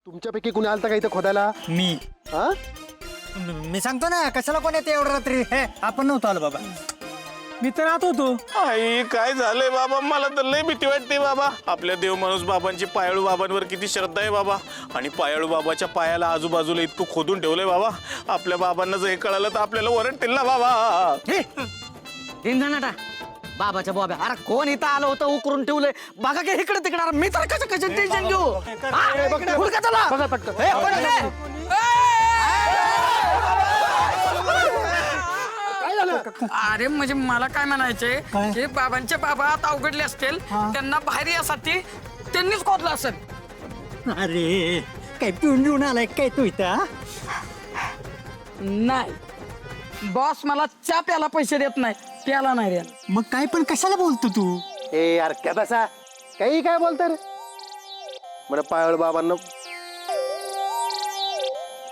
तुमच्यापैकी कुणी आलता का इथं खोदायला? मी हा? मी सांगतो ना कशाला कोण येते एवढं रात्री. हे आपण नव्हतो आलो बाबा. मी तर राहत होतो. आई काय झालंय बाबा, मला तर लय भीती वाटते बाबा. आपल्या देव माणूस बाबांची पायाळू बाबांवर किती श्रद्धा आहे बाबा. आणि पायाळू बाबाच्या पायाला आजूबाजूला इतकं खोदून ठेवलंय बाबा. आपल्या बाबांना जर हे कळालं तर आपल्याला ओरडतील ना बाबा. इंधनाटा बाबाच्या बाबा, अरे कोण इथं आलं होतं उकरून ठेवलंय बघा की इकडे तिकडे. मी तर कसं टेन्शन घेऊ. हुडका चला. बघा पटकन. ए, कोण आहे ते? अरे म्हणजे मला काय म्हणायचंय की बाबांचे बाबा आता अवघडले असतील, त्यांना बाहेर यासाठी त्यांनीच खोदलं असेल. अरे काय पिऊन घेऊन आलाय काय तू इथं? नाही बॉस मला चहा प्याला पैसे देत नाही, प्याला नाही रे. मग काय पण कशाला बोलतो तू? ए यार क्या बसा, काही काय बोलताय रे? म्हणे पायाळ बाबांना.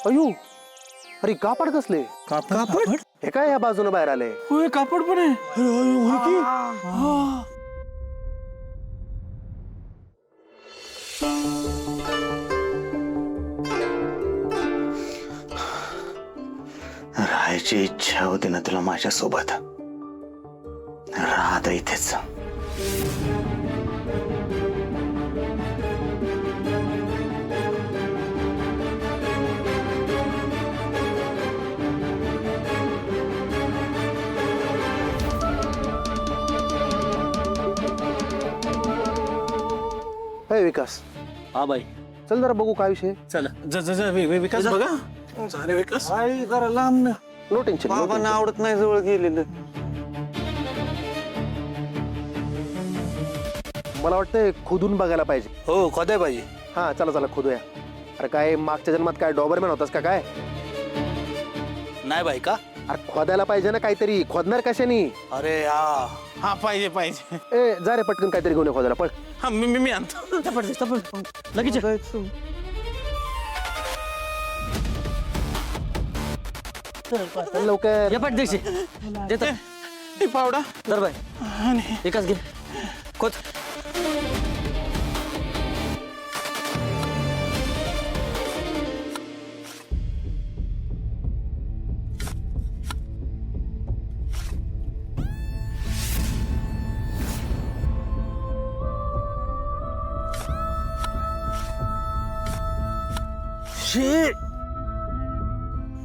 अयो, अरे कापड कसले? कापड? हे काय या बाजूने बाहेर आले? होय कापड पण आहे. राहायची इच्छा होती ना तुला माझ्या सोबत, राहत इथेच. हे विकास, हा बाई चल जरा बघू काय विषय. चला विकास बघा. झाले विकास जरा लांब ना. No tension. बाबांना आवडत नाही जवळ गेलेलं. मला वाटतं खोदून बघायला पाहिजे. हो खोदाय पाहिजे. हा चला चला खोदूया. अरे काय मागच्या जन्मात काय डॉबरमॅन होतास का काय? नाही बाई का? अरे खोदायला पाहिजे ना काहीतरी. खोदणार कशानी? अरे हा पाहिजे पाहिजे. ए जा रे पटकन काहीतरी घेऊन ये खोदायला पळ. हा मी आणतो. लगेच चल लवकर. ये पटदेशी देत पावडा दर बाय एकाच घे. खोद. शे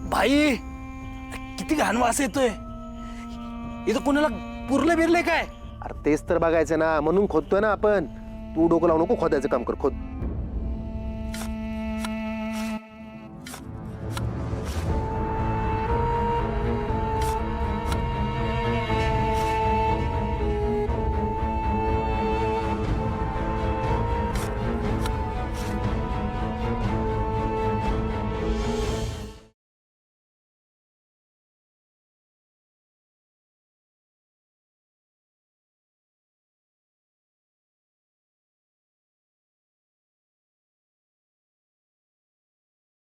भाई किती घाण वास येतोय. इथं कोणाला पुरलं बिरले काय? अरे तेच तर बघायचं ना, म्हणून खोदतोय ना आपण. तू डोकं लावू नको, खोदायचं काम कर. खोद.